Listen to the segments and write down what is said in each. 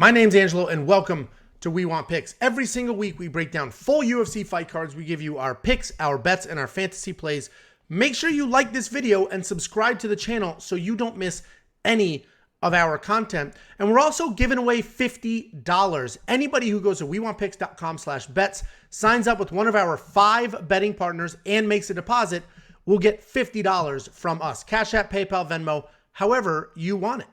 My name's Angelo, and welcome to We Want Picks. Every single week, we break down full UFC fight cards. We give you our picks, our bets, and our fantasy plays. Make sure you like this video and subscribe to the channel so you don't miss any of our content. And we're also giving away $50. Anybody who goes to WeWantPicks.com/bets, signs up with one of our 5 betting partners, and makes a deposit, will get $50 from us. Cash App, PayPal, Venmo, however you want it.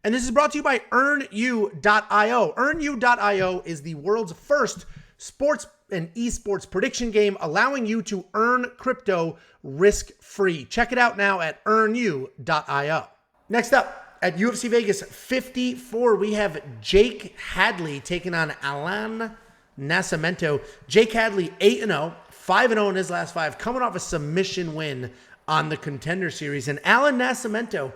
And this is brought to you by EarnU.io. EarnU.io is the world's first sports and esports prediction game, allowing you to earn crypto risk-free. Check it out now at EarnU.io. Next up, at UFC Vegas 54, we have Jake Hadley taking on Allan Nascimento. Jake Hadley, 8-0, 5-0 in his last 5, coming off a submission win on the Contender Series. And Allan Nascimento,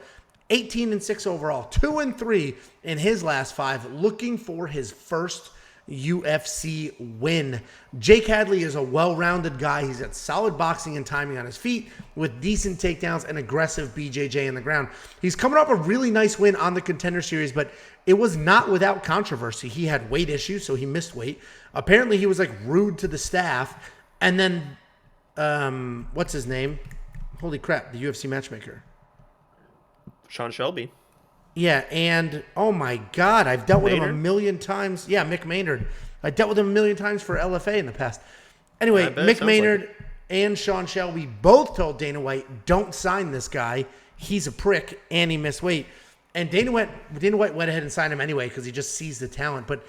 18-6 overall, 2-3 in his last 5, looking for his first UFC win. Jake Hadley is a well-rounded guy. He's got solid boxing and timing on his feet with decent takedowns and aggressive BJJ in the ground. He's coming off a really nice win on the Contender Series, but it was not without controversy. He had weight issues, so he missed weight. Apparently, he was like rude to the staff. And then, what's his name? Holy crap, the UFC matchmaker. Sean Shelby. Yeah, and oh my God, I've dealt with him a million times. Yeah, Mick Maynard. I dealt with him a million times for LFA in the past. Anyway, Mick Maynard and Sean Shelby both told Dana White, don't sign this guy. He's a prick, and he missed weight. And Dana White went ahead and signed him anyway because he just sees the talent. But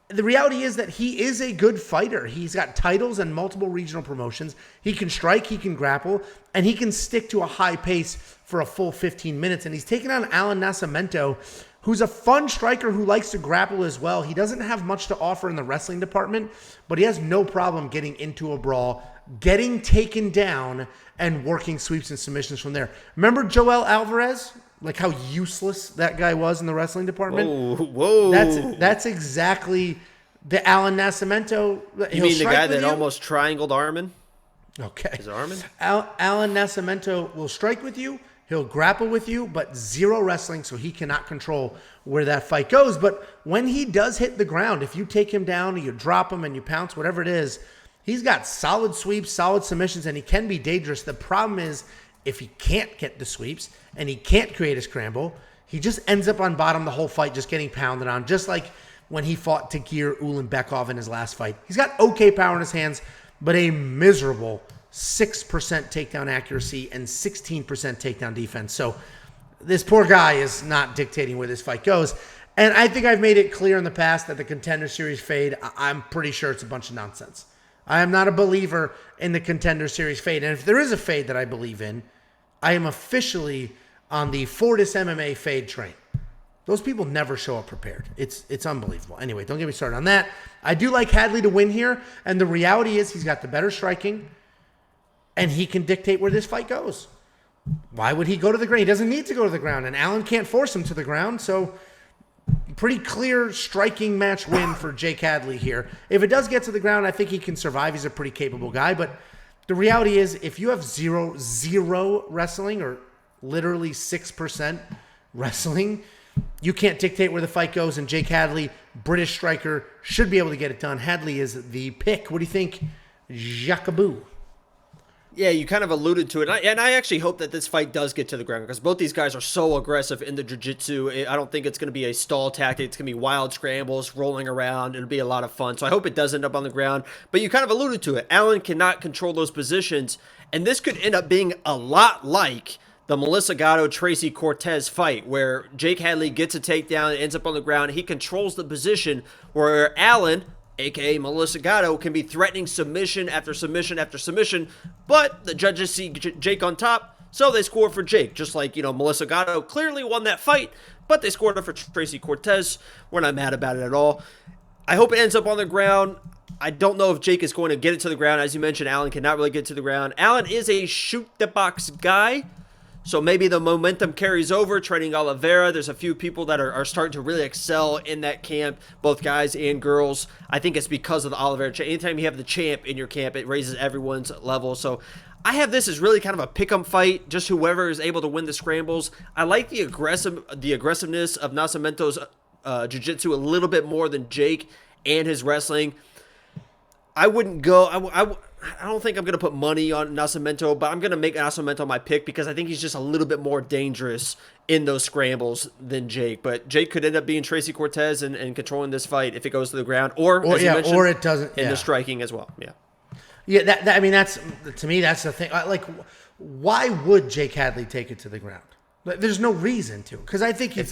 the reality is that he is a good fighter. He's got titles and multiple regional promotions. He can strike, he can grapple, and he can stick to a high pace for a full 15 minutes. And he's taking on Allan Nascimento, who's a fun striker who likes to grapple as well. He doesn't have much to offer in the wrestling department, but he has no problem getting into a brawl, getting taken down, and working sweeps and submissions from there. Remember Joel Alvarez? Like how useless that guy was in the wrestling department? Whoa. That's exactly the Allan Nascimento. You mean the guy that almost triangled Armin? Okay. Is it Armin? Allan Nascimento will strike with you. He'll grapple with you, but zero wrestling, so he cannot control where that fight goes. But when he does hit the ground, if you take him down or you drop him and you pounce, whatever it is, he's got solid sweeps, solid submissions, and he can be dangerous. The problem is if he can't get the sweeps and he can't create a scramble, he just ends up on bottom the whole fight, just getting pounded on, just like when he fought Tagir Ulanbekov in his last fight. He's got okay power in his hands, but a miserable 6% takedown accuracy and 16% takedown defense. So this poor guy is not dictating where this fight goes. And I think I've made it clear in the past that the Contender Series fade, I'm pretty sure it's a bunch of nonsense. I am not a believer in the Contender Series fade. And if there is a fade that I believe in, I am officially on the Fortis MMA fade train. Those people never show up prepared. It's unbelievable. Anyway, don't get me started on that. I do like Hadley to win here. And the reality is he's got the better striking, and he can dictate where this fight goes. Why would he go to the ground? He doesn't need to go to the ground, and Allan can't force him to the ground. So pretty clear striking match win for Jake Hadley here. If it does get to the ground, I think he can survive. He's a pretty capable guy. But the reality is if you have zero wrestling or literally 6% wrestling, you can't dictate where the fight goes. And Jake Hadley, British striker, should be able to get it done. Hadley is the pick. What do you think, Jacobou? Yeah, you kind of alluded to it. And I actually hope that this fight does get to the ground because both these guys are so aggressive in the jiu-jitsu. I don't think it's going to be a stall tactic. It's going to be wild scrambles, rolling around. It'll be a lot of fun. So I hope it does end up on the ground. But you kind of alluded to it. Allan cannot control those positions. And this could end up being a lot like the Melissa Gatto-Tracy Cortez fight where Jake Hadley gets a takedown, ends up on the ground. He controls the position where Allan, a.k.a. Melissa Gatto, can be threatening submission after submission after submission, but the judges see Jake on top, so they score for Jake. Just like, Melissa Gatto clearly won that fight, but they scored it for Tracy Cortez. We're not mad about it at all. I hope it ends up on the ground. I don't know if Jake is going to get it to the ground. As you mentioned, Allan cannot really get to the ground. Allan is a shoot-the-box guy, so maybe the momentum carries over. Training Oliveira, there's a few people that are starting to really excel in that camp, both guys and girls. I think it's because of the Oliveira. Anytime you have the champ in your camp, it raises everyone's level. So I have this as really kind of a pick-em fight, just whoever is able to win the scrambles. I like the aggressiveness of Nascimento's jiu-jitsu a little bit more than Jake and his wrestling. I wouldn't go. I don't think I'm going to put money on Nascimento, but I'm going to make Nascimento my pick because I think he's just a little bit more dangerous in those scrambles than Jake. But Jake could end up being Tracy Cortez and controlling this fight if it goes to the ground, or as you mentioned, or it doesn't. in the striking as well. Yeah. Yeah, I mean, that's, to me, that's the thing. Like, why would Jake Hadley take it to the ground? There's no reason to, because I think if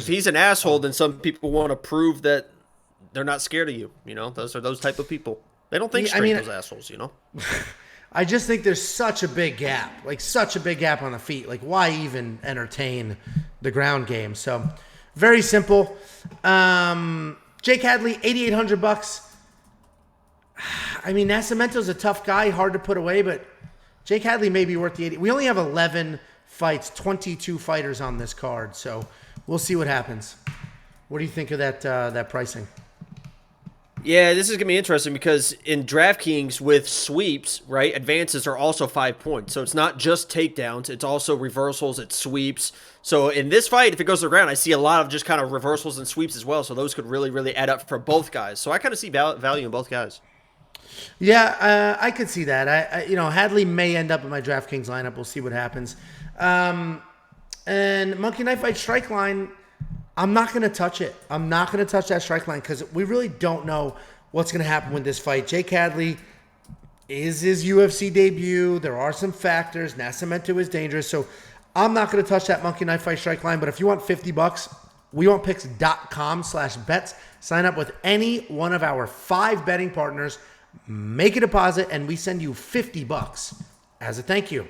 he's an asshole, then some people want to prove that they're not scared of you. You know, those are those type of people. They don't think straight, those assholes. You know. I just think there's such a big gap, on the feet. Like, why even entertain the ground game? So, very simple. Jake Hadley, $8,800. I mean, Nascimento's a tough guy, hard to put away, but Jake Hadley may be worth the 80. We only have 11 fights, 22 fighters on this card, so we'll see what happens. What do you think of that pricing? Yeah, this is going to be interesting because in DraftKings with sweeps, right, advances are also 5 points. So it's not just takedowns. It's also reversals. It's sweeps. So in this fight, if it goes to the ground, I see a lot of just kind of reversals and sweeps as well. So those could really, really add up for both guys. So I kind of see value in both guys. Yeah, I could see that. Hadley may end up in my DraftKings lineup. We'll see what happens. And Monkey Knife Fight strike line, I'm not going to touch it. I'm not going to touch that strike line because we really don't know what's going to happen with this fight. Jake Hadley is his UFC debut. There are some factors. Nascimento is dangerous. So I'm not going to touch that Monkey Knife Fight strike line. But if you want $50, WeWantPicks.com/bets. Sign up with any one of our 5 betting partners. Make a deposit, and we send you $50 as a thank you.